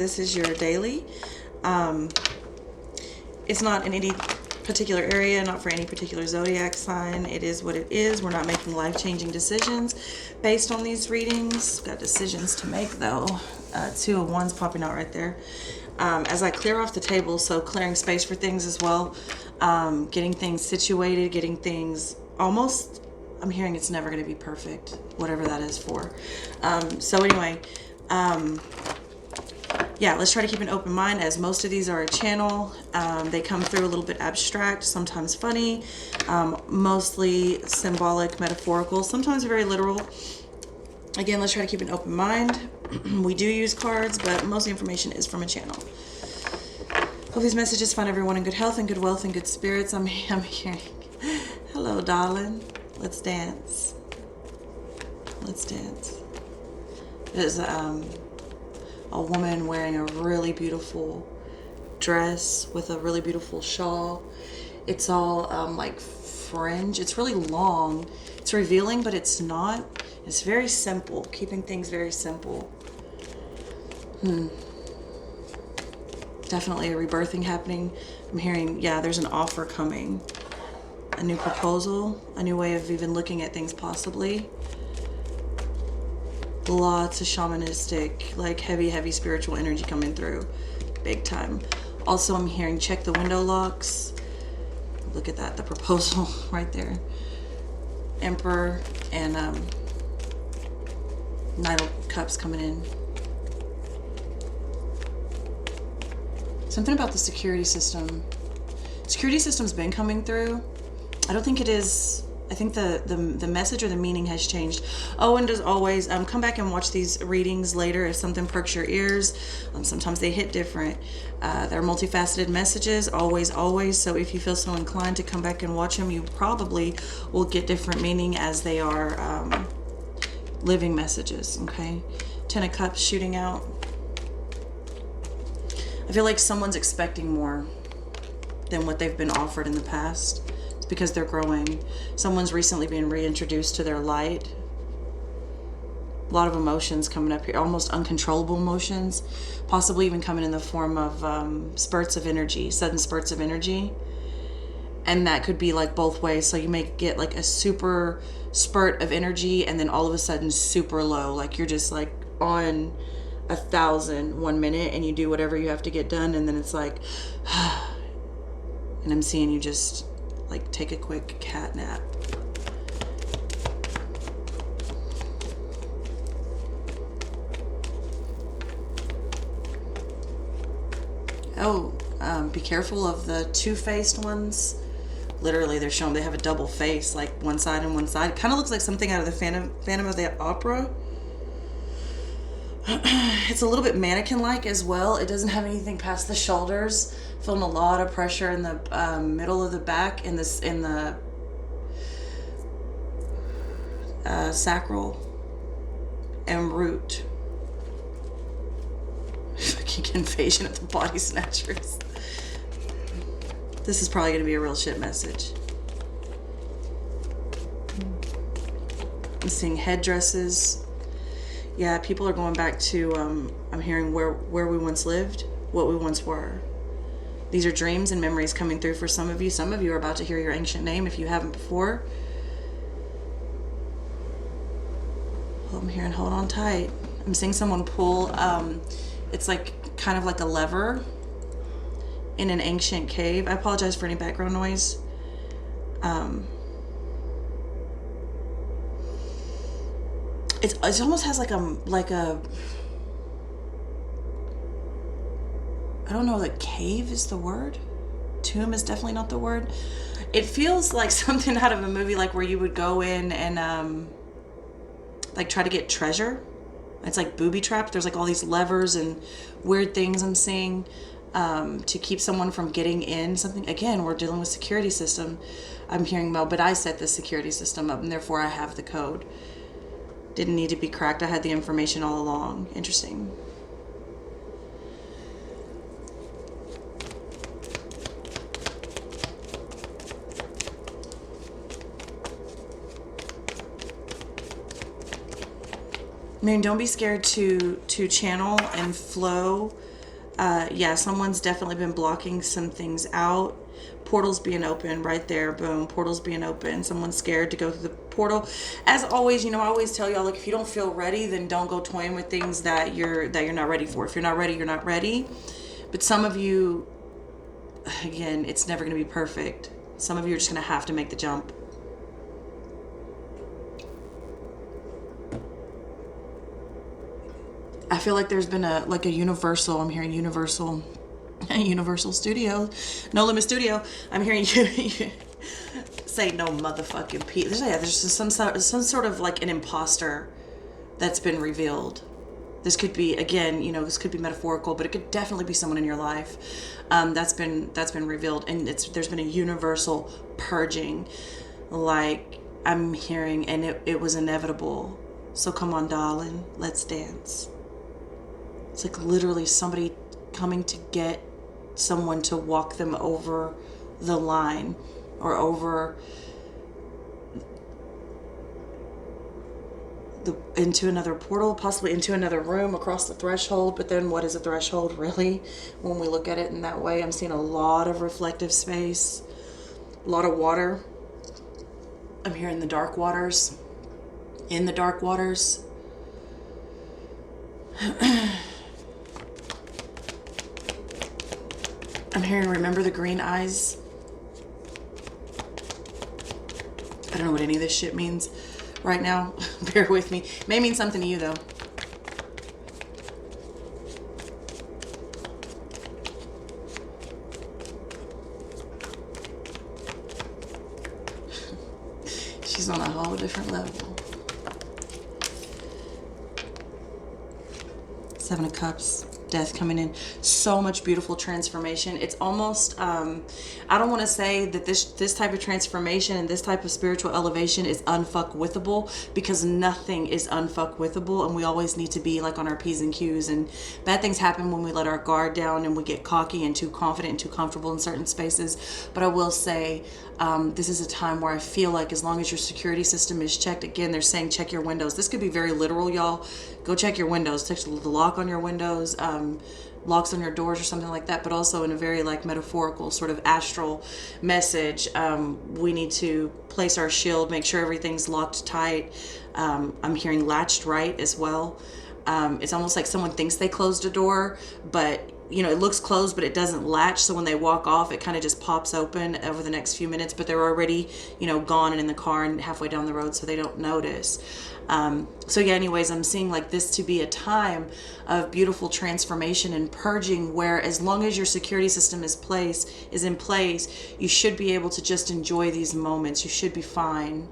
this is your daily. It's not in any particular area, not for any particular zodiac sign. It is what it is. We're not making life-changing decisions based on these readings. Got decisions to make though. 2 of Wands popping out right there. As I clear off the table, so clearing space for things as well, getting things situated, getting things almost, I'm hearing it's never going to be perfect, whatever that is for. So anyway, yeah, let's try to keep an open mind, as most of these are a channel. They come through a little bit abstract, sometimes funny, mostly symbolic, metaphorical, sometimes very literal. Again, let's try to keep an open mind. We do use cards, but most of the information is from a channel. Hope these messages find everyone in good health and good wealth and good spirits. I'm hearing, hello, darling. Let's dance. Let's dance. There's a woman wearing a really beautiful dress with a really beautiful shawl. It's all like fringe. It's really long. It's revealing, but it's not. It's very simple, keeping things very simple. Definitely a rebirthing happening. I'm hearing, yeah, there's an offer coming. A new proposal, a new way of even looking at things possibly. Lots of shamanistic, like heavy spiritual energy coming through. Big time. Also, I'm hearing check the window locks. Look at that, the proposal right there. Emperor and Knight of Cups coming in. Something about the security system. Security system's been coming through. I don't think it is. I think the message or the meaning has changed. Oh, and as always, come back and watch these readings later if something perks your ears. Sometimes they hit different. They're multifaceted messages, always. So if you feel so inclined to come back and watch them, you probably will get different meaning as they are living messages, okay? 10 of Cups shooting out. I feel like someone's expecting more than what they've been offered in the past. It's because they're growing. Someone's recently been reintroduced to their light. A lot of emotions coming up here, almost uncontrollable emotions, possibly even coming in the form of spurts of energy, sudden spurts of energy. And that could be like both ways. So you may get like a super spurt of energy and then all of a sudden super low. Like you're just like on 1,000 1 minute and you do whatever you have to get done. And then it's like, and I'm seeing you just like take a quick cat nap. Oh, be careful of the two-faced ones. Literally, they're showing they have a double face, like one side and one side. It kind of looks like something out of the Phantom of the Opera. It's a little bit mannequin-like as well. It doesn't have anything past the shoulders. Feeling a lot of pressure in the middle of the back, in the sacral and root. Fucking invasion of the body snatchers. This is probably going to be a real shit message. I'm seeing headdresses. Yeah, people are going back to, I'm hearing where we once lived, what we once were. These are dreams and memories coming through for some of you. Some of you are about to hear your ancient name if you haven't before. Well, I'm hearing hold on tight. I'm seeing someone pull, it's like kind of like a lever in an ancient cave. I apologize for any background noise. It almost has like a I don't know, that cave is the word. Tomb is definitely not the word. It feels like something out of a movie, like where you would go in and like try to get treasure. It's like booby trapped. There's like all these levers and weird things I'm seeing to keep someone from getting in something. Again, we're dealing with security system. I'm hearing, well, but I set the security system up and therefore I have the code. Didn't need to be cracked. I had the information all along. Interesting. I mean, don't be scared to channel and flow Yeah, someone's definitely been blocking some things out. Portals being open right there. Boom. Portals being open. Someone's scared to go through the portal. As always, you know, I always tell y'all, like, if you don't feel ready, then don't go toying with things that you're not ready for. If you're not ready, you're not ready. But some of you, again, it's never going to be perfect. Some of you are just going to have to make the jump. I feel like there's been a universal, I'm hearing universal studio, no limit studio. I'm hearing you say no motherfucking peace. There's just some sort of like an imposter that's been revealed. This could be, again, you know, this could be metaphorical, but it could definitely be someone in your life that's been revealed, and there's been a universal purging, like I'm hearing, and it was inevitable. So come on, darling, let's dance. It's like literally somebody coming to get someone to walk them over the line, or over into another portal, possibly into another room, across the threshold. But then what is a threshold really when we look at it in that way? I'm seeing a lot of reflective space, a lot of water. I'm hearing the dark waters. In the dark waters. I'm hearing remember the green eyes. I don't know what any of this shit means right now. Bear with me. It may mean something to you though. She's on a whole different level. Seven of Cups. Death coming in. So much beautiful transformation. It's almost I don't want to say that this type of transformation and this type of spiritual elevation is unfuckwithable, because nothing is unfuckwithable, and we always need to be like on our P's and Q's. And bad things happen when we let our guard down and we get cocky and too confident and too comfortable in certain spaces. But I will say this is a time where I feel like as long as your security system is checked, again, they're saying check your windows. This could be very literal, y'all. Go check your windows. Check the lock on your windows. Locks on your doors or something like that, but also in a very like metaphorical sort of astral message. We need to place our shield, make sure everything's locked tight. I'm hearing latched right as well. It's almost like someone thinks they closed a door, but you know, it looks closed, but it doesn't latch. So when they walk off, it kind of just pops open over the next few minutes, but they're already, you know, gone and in the car and halfway down the road, so they don't notice. So yeah, anyways, I'm seeing like this to be a time of beautiful transformation and purging, where as long as your security system is in place, you should be able to just enjoy these moments. You should be fine.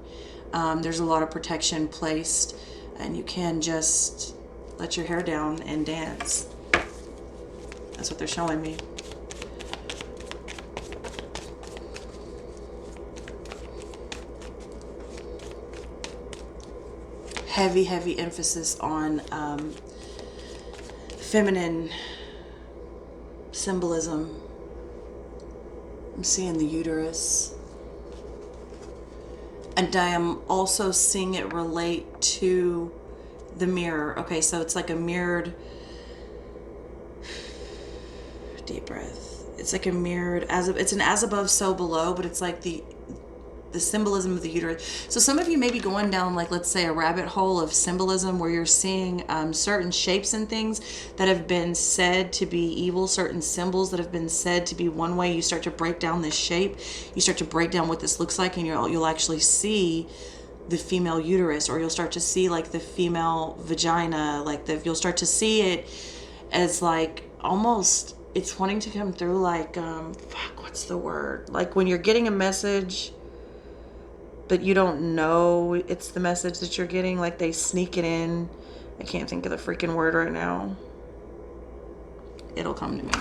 There's a lot of protection placed, and you can just let your hair down and dance. That's what they're showing me. Heavy emphasis on feminine symbolism. I'm seeing the uterus. And I am also seeing it relate to the mirror. Okay, so it's like a mirrored, deep breath. It's like a mirrored, it's an as above, so below, but it's like the symbolism of the uterus. So some of you may be going down, like, let's say a rabbit hole of symbolism, where you're seeing certain shapes and things that have been said to be evil, certain symbols that have been said to be one way. You start to break down this shape, you start to break down what this looks like, and you'll actually see the female uterus, or you'll start to see like the female vagina, like you'll start to see it as like almost, it's wanting to come through like what's the word, like when you're getting a message but you don't know it's the message that you're getting, like they sneak it in. I can't think of the freaking word right now. It'll come to me.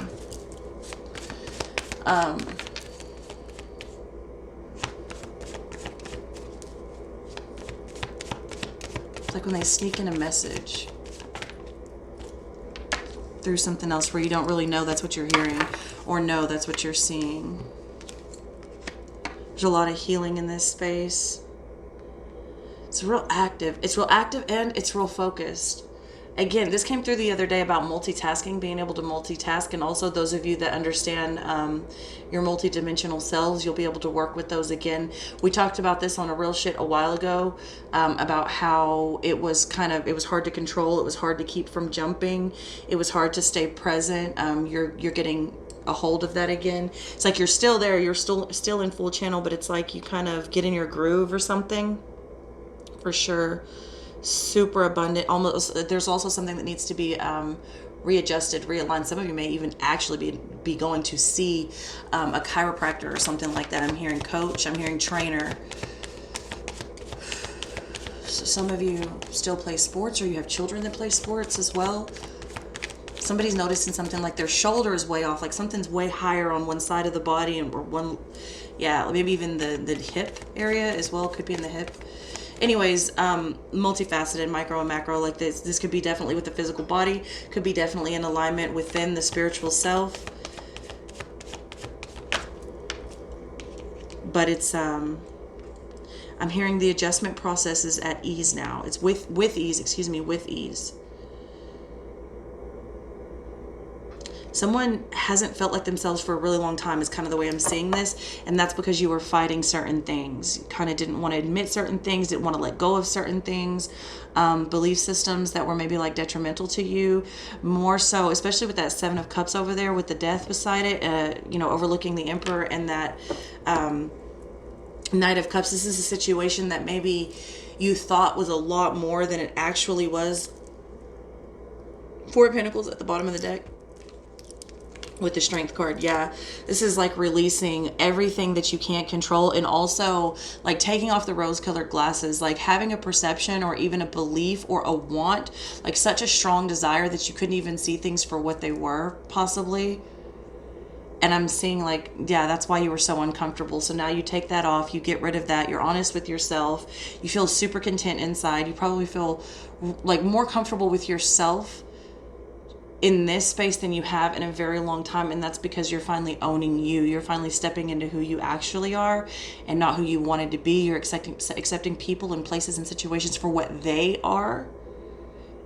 It's like when they sneak in a message through something else where you don't really know that's what you're hearing, or know that's what you're seeing. There's a lot of healing in this space. It's real active. It's real active and it's real focused. Again, this came through the other day about multitasking, being able to multitask, and also those of you that understand your multidimensional selves, you'll be able to work with those again. We talked about this on A Real Shit a while ago, about how it was hard to control, it was hard to keep from jumping, it was hard to stay present. You're getting a hold of that again. It's like you're still there, you're still in full channel, but it's like you kind of get in your groove or something, for sure. Super abundant. Almost, there's also something that needs to be readjusted, realigned. Some of you may even actually be going to see a chiropractor or something like that. I'm hearing coach, I'm hearing trainer. So some of you still play sports, or you have children that play sports as well. Somebody's noticing something like their shoulder is way off, like something's way higher on one side of the body, and maybe even the hip area as well, could be in the hip. Anyways, multifaceted, micro and macro, like this could be definitely with the physical body, could be definitely in alignment within the spiritual self. But it's, I'm hearing the adjustment process is at ease now. It's with ease. Someone hasn't felt like themselves for a really long time is kind of the way I'm seeing this. And that's because you were fighting certain things. You kind of didn't want to admit certain things, didn't want to let go of certain things, belief systems that were maybe like detrimental to you. More so, especially with that Seven of Cups over there with the death beside it, overlooking the Emperor, and that Knight of Cups. This is a situation that maybe you thought was a lot more than it actually was. Four of Pentacles at the bottom of the deck with the Strength card. Yeah, this is like releasing everything that you can't control, and also like taking off the rose-colored glasses, like having a perception or even a belief or a want, like such a strong desire that you couldn't even see things for what they were, possibly. And I'm seeing like, yeah, that's why you were so uncomfortable. So now you take that off, you get rid of that, you're honest with yourself, you feel super content inside, you probably feel like more comfortable with yourself in this space than you have in a very long time. And that's because you're finally owning you. You're finally stepping into who you actually are and not who you wanted to be. You're accepting people and places and situations for what they are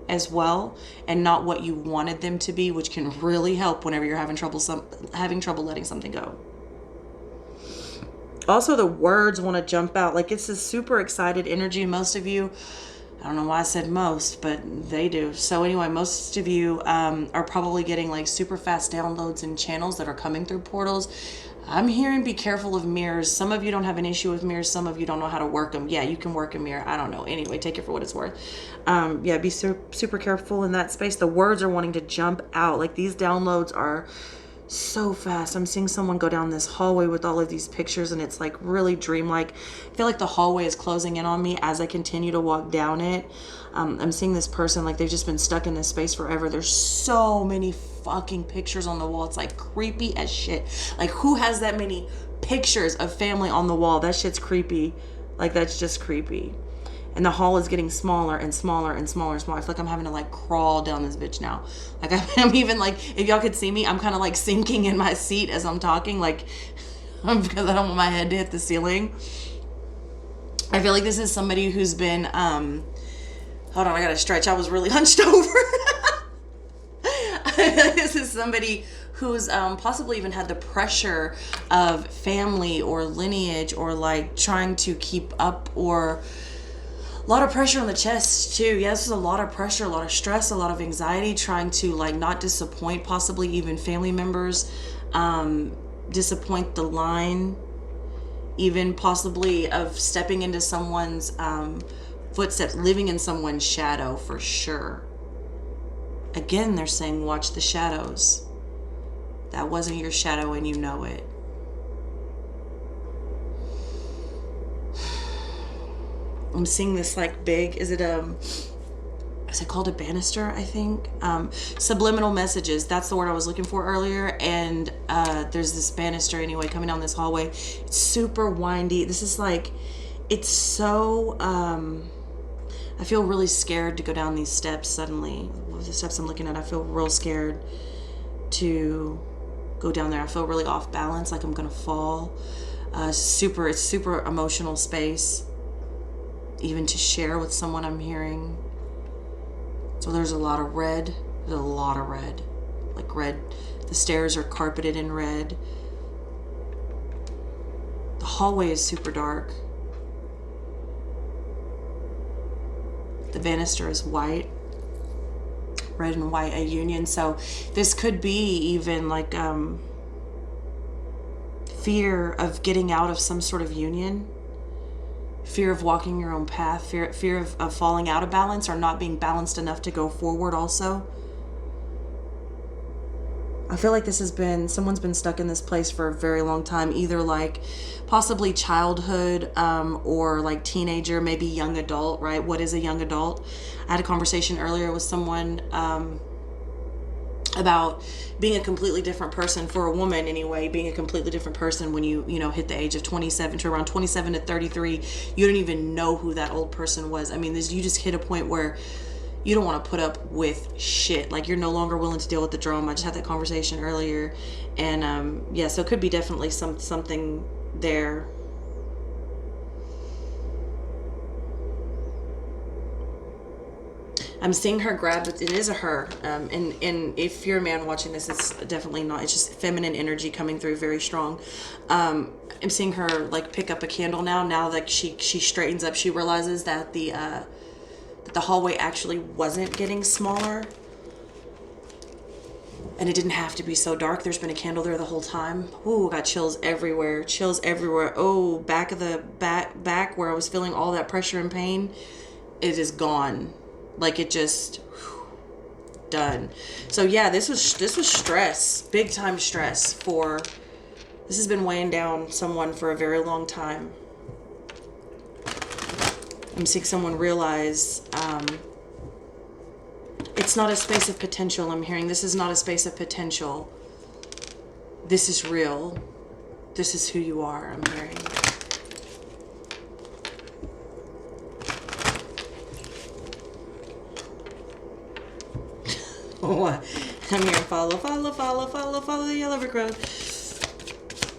as well, and not what you wanted them to be, which can really help whenever you're having trouble letting something go. Also, the words want to jump out. Like, it's a super excited energy. Most of you, I don't know why I said most, but they do. So anyway, most of you are probably getting like super fast downloads and channels that are coming through portals. I'm hearing be careful of mirrors. Some of you don't have an issue with mirrors. Some of you don't know how to work them. Yeah, you can work a mirror. I don't know. Anyway, take it for what it's worth. Yeah, be super careful in that space. The words are wanting to jump out. Like, these downloads are so fast. I'm seeing someone go down this hallway with all of these pictures, and it's like really dreamlike. I feel like the hallway is closing in on me as I continue to walk down it. I'm seeing this person like they've just been stuck in this space forever. There's so many fucking pictures on the wall. It's like creepy as shit. Like, who has that many pictures of family on the wall? That shit's creepy. Like, that's just creepy. And the hall is getting smaller and smaller and smaller and smaller. I feel like I'm having to like crawl down this bitch now. Like, I'm even like, if y'all could see me, I'm kind of like sinking in my seat as I'm talking, like, because I don't want my head to hit the ceiling. I feel like this is somebody who's been, hold on, I gotta stretch. I was really hunched over. This is somebody who's possibly even had the pressure of family or lineage, or like trying to keep up, or a lot of pressure on the chest too. Yes, there's a lot of pressure, a lot of stress, a lot of anxiety, trying to like not disappoint possibly even family members, disappoint the line, even possibly of stepping into someone's footsteps, living in someone's shadow for sure. Again, they're saying watch the shadows. That wasn't your shadow and you know it. I'm seeing this like big, is it called a banister, I think? Subliminal messages, that's the word I was looking for earlier. And there's this banister anyway coming down this hallway. It's super windy. This is like, it's so, I feel really scared to go down these steps suddenly. The steps I'm looking at, I feel real scared to go down there. I feel really off balance, like I'm gonna fall. It's super emotional space, even to share with someone I'm hearing. So there's a lot of red. There's a lot of red. Like red. The stairs are carpeted in red. The hallway is super dark. The banister is white. Red and white, a union. So this could be even like fear of getting out of some sort of union. Fear of walking your own path. Fear of falling out of balance or not being balanced enough to go forward also. I feel like this has been, someone's been stuck in this place for a very long time, either like possibly childhood or like teenager, maybe young adult, right? What is a young adult? I had a conversation earlier with someone about being a completely different person, for a woman anyway, being a completely different person when you know, hit the age of 27 to around 27 to 33. You don't even know who that old person was. I mean, you just hit a point where you don't want to put up with shit. Like, you're no longer willing to deal with the drama. I just had that conversation earlier. And yeah, so it could be definitely something there. I'm seeing her grab, it is a her. And if you're a man watching this, it's definitely not. It's just feminine energy coming through very strong. I'm seeing her like pick up a candle now that she straightens up. She realizes that the hallway actually wasn't getting smaller, and it didn't have to be so dark. There's been a candle there the whole time. Ooh, got chills everywhere. Chills everywhere. Oh, back where I was feeling all that pressure and pain, it is gone. Like, it just done. So yeah, this was stress, big time stress. This has been weighing down someone for a very long time. I'm seeing someone realize it's not a space of potential. I'm hearing this is not a space of potential. This is real. This is who you are, I'm hearing. Oh, I'm hearing follow the yellow brick road.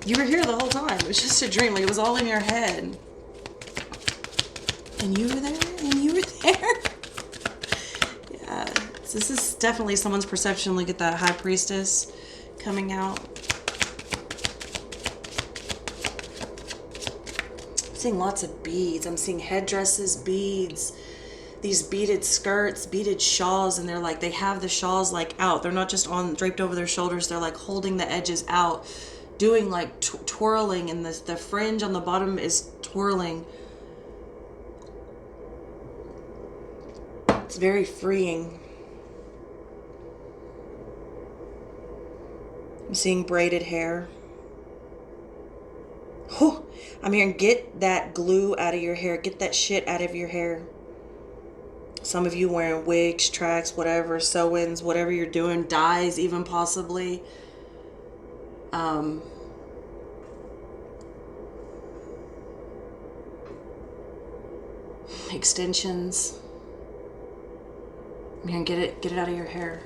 You were here the whole time. It was just a dream. Like, it was all in your head. And you were there, and you were there. Yeah, so this is definitely someone's perception. Look at that high priestess coming out. I'm seeing lots of beads. I'm seeing headdresses, beads, these beaded skirts, beaded shawls, and they're like, they have the shawls like out. They're not just draped over their shoulders. They're like holding the edges out, doing like twirling, and the fringe on the bottom is twirling. It's very freeing. I'm seeing braided hair. Oh, I'm hearing, get that glue out of your hair. Get that shit out of your hair. Some of you wearing wigs, tracks, whatever, sew-ins, whatever you're doing, dyes even possibly. Extensions. I'm hearing, get it out of your hair.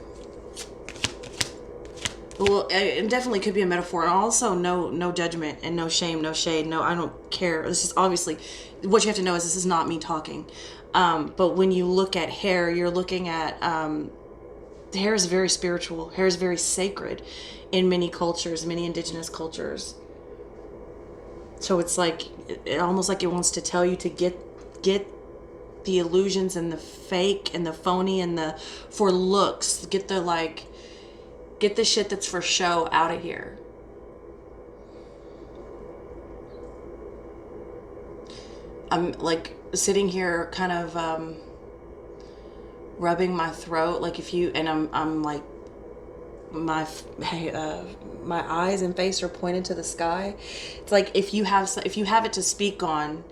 Well, it definitely could be a metaphor, and also no judgment and no shame, no shade, no, I don't care. This is obviously, what you have to know is this is not me talking. But when you look at hair, you're looking at, hair is very spiritual. Hair is very sacred in many cultures, many indigenous cultures. So it's like, it almost like it wants to tell you to get the illusions and the fake and the phony and the for looks, get the shit that's for show out of here. I'm like sitting here kind of rubbing my throat, like I'm like my eyes and face are pointed to the sky. It's like if you have it to speak on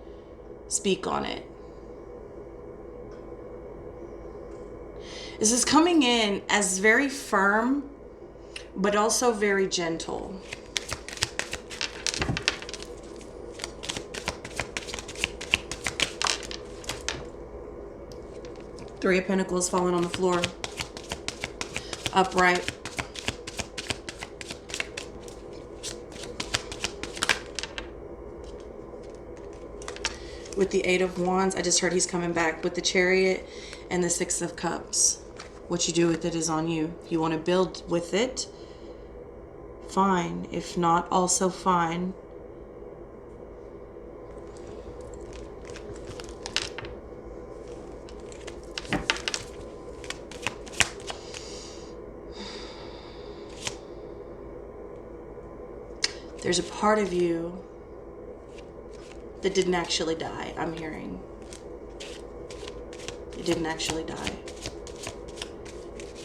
it. This is coming in as very firm, but also very gentle. Three of Pentacles falling on the floor. Upright. With the Eight of Wands, I just heard he's coming back with the Chariot and the Six of Cups. What you do with it is on you. If you want to build with it, fine. If not, also fine. There's a part of you that didn't actually die, I'm hearing. It didn't actually die.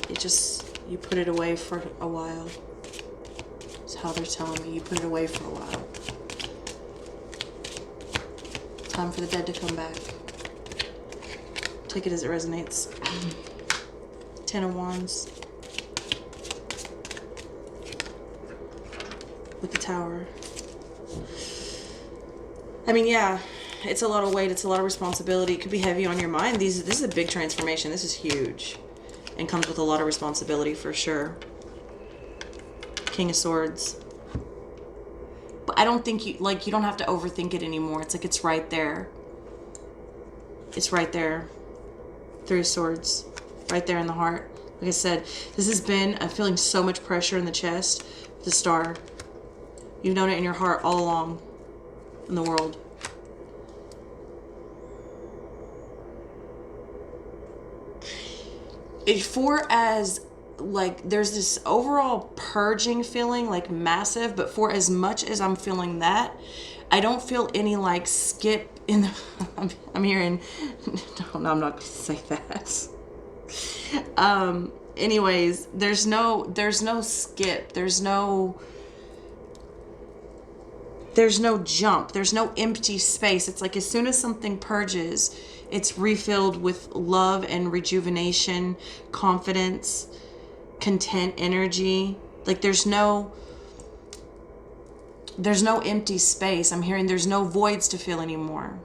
It just, you put it away for a while. That's how they're telling me. You put it away for a while. Time for the dead to come back. Take it as it resonates. 10 of Wands. With the Tower. I mean, yeah, it's a lot of weight. It's a lot of responsibility. It could be heavy on your mind. This is a big transformation. This is huge. And comes with a lot of responsibility for sure. King of Swords. But I don't think you don't have to overthink it anymore. It's like it's right there. It's right there. 3 of Swords. Right there in the heart. Like I said, this has been, I'm feeling so much pressure in the chest. The Star. You've known it in your heart all along in the world. For as, like, there's this overall purging feeling, like massive, but for as much as I'm feeling that, I don't feel any, like, skip in the, I'm hearing, no, I'm not going to say that. Anyways, there's no skip, there's no jump. There's no empty space. It's like as soon as something purges, it's refilled with love and rejuvenation, confidence, content, energy. Like there's no empty space. I'm hearing there's no voids to fill anymore.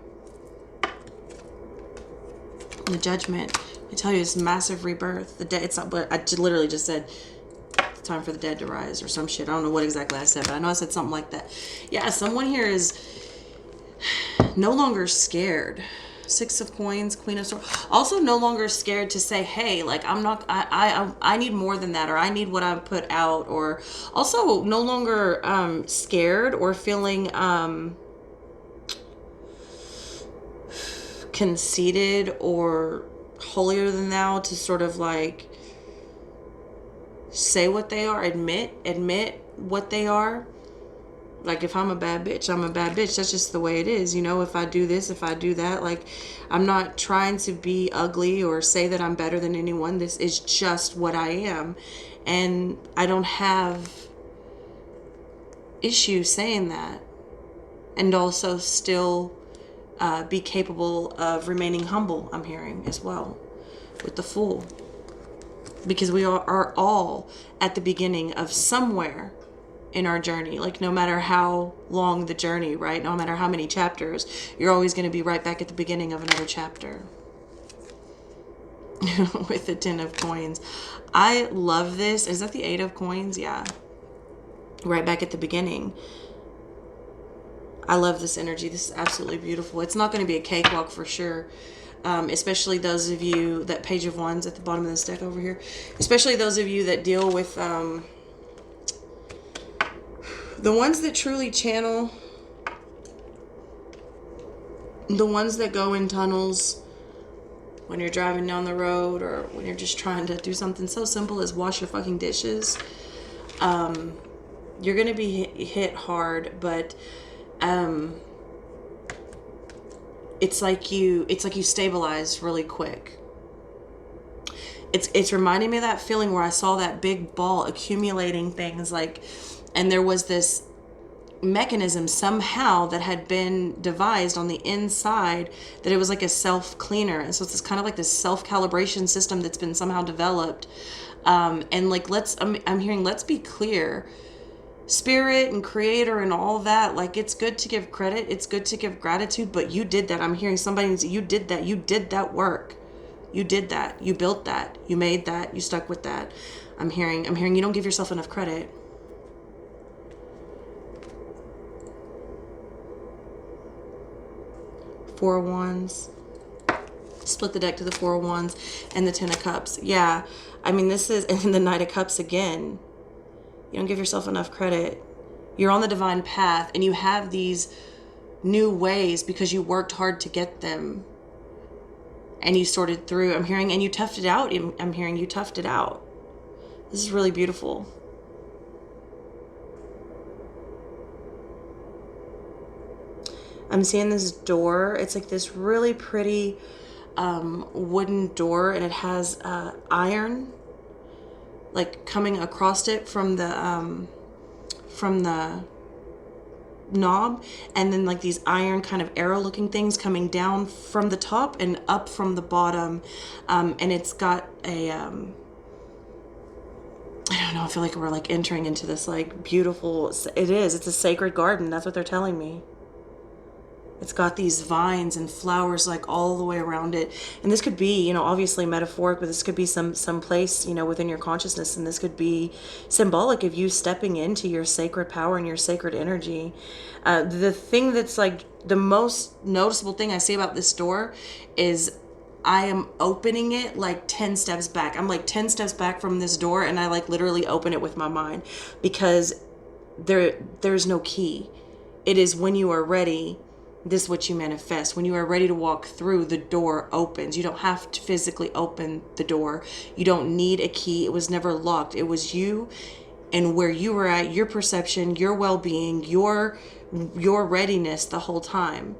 The Judgment. I tell you, it's massive rebirth. The dead. It's not. But I literally just said, time for the dead to rise or some shit. I don't know what exactly I said, but I know I said something like that. Yeah, someone here is no longer scared. 6 of Coins, Queen of Swords. Also no longer scared to say, hey, like I need more than that, or I need what I've put out, or also no longer scared or feeling conceited or holier than thou to sort of like say what they are, admit what they are. Like if I'm a bad bitch, I'm a bad bitch. That's just the way it is. You know, if I do this, if I do that, like I'm not trying to be ugly or say that I'm better than anyone. This is just what I am. And I don't have issue saying that. And also still be capable of remaining humble, I'm hearing as well, with the Fool. Because we are all at the beginning of somewhere in our journey. Like no matter how long the journey, right? No matter how many chapters, you're always going to be right back at the beginning of another chapter. With the 10 of Coins. I love this. Is that the 8 of Coins? Yeah. Right back at the beginning. I love this energy. This is absolutely beautiful. It's not going to be a cakewalk for sure. Especially those of you, that Page of Wands at the bottom of this deck over here, especially those of you that deal with the ones that truly channel, the ones that go in tunnels when you're driving down the road, or when you're just trying to do something so simple as wash your fucking dishes. You're going to be hit hard, but it's like you stabilize really quick. It's reminding me of that feeling where I saw that big ball accumulating things, like, and there was this mechanism somehow that had been devised on the inside, that it was like a self-cleaner. And so it's kind of like this self-calibration system that's been somehow developed. And like, I'm hearing, let's be clear. Spirit and creator and all that, like, it's good to give credit, it's good to give gratitude, but you did that. I'm hearing somebody say, you did that work, you did that, you built that, you made that, you stuck with that. I'm hearing you don't give yourself enough credit. Four of Wands, split the deck to the Four of Wands and the Ten of Cups. Yeah, I mean, this is, and the Knight of Cups again. You don't give yourself enough credit. You're on the divine path, and you have these new ways because you worked hard to get them. And you sorted through, I'm hearing, and you toughed it out. I'm hearing you toughed it out. This is really beautiful. I'm seeing this door. It's like this really pretty wooden door, and it has iron like coming across it from the knob, and then like these iron kind of arrow looking things coming down from the top and up from the bottom, and it's got a I don't know, I feel like we're like entering into this like beautiful, it's a sacred garden. That's what they're telling me. It's got these vines and flowers like all the way around it. And this could be, you know, obviously metaphoric, but this could be some place, you know, within your consciousness. And this could be symbolic of you stepping into your sacred power and your sacred energy. The thing that's like the most noticeable thing I see about this door is I am opening it like 10 steps back. I'm like 10 steps back from this door, and I like literally open it with my mind, because there's no key. It is when you are ready. This is what you manifest. When you are ready to walk through, the door opens. You don't have to physically open the door. You don't need a key. It was never locked. It was you and where you were at, your perception, your well-being, your readiness the whole time.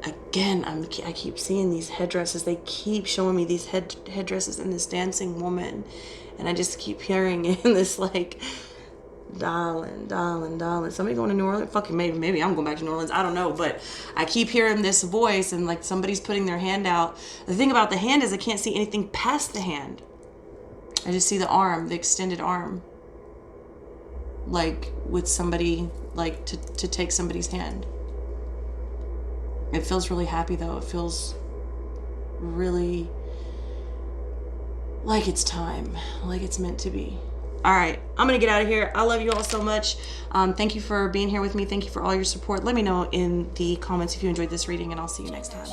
Again, I keep seeing these headdresses. They keep showing me these headdresses and this dancing woman. And I just keep hearing in this like, darling. Somebody going to New Orleans? Fucking maybe I'm going back to New Orleans. I don't know. But I keep hearing this voice, and like somebody's putting their hand out. The thing about the hand is I can't see anything past the hand. I just see the arm, the extended arm. Like with somebody, like to take somebody's hand. It feels really happy though. It feels really like it's time, like it's meant to be. All right, I'm gonna get out of here. I love you all so much. Thank you for being here with me. Thank you for all your support. Let me know in the comments if you enjoyed this reading, and I'll see you next time.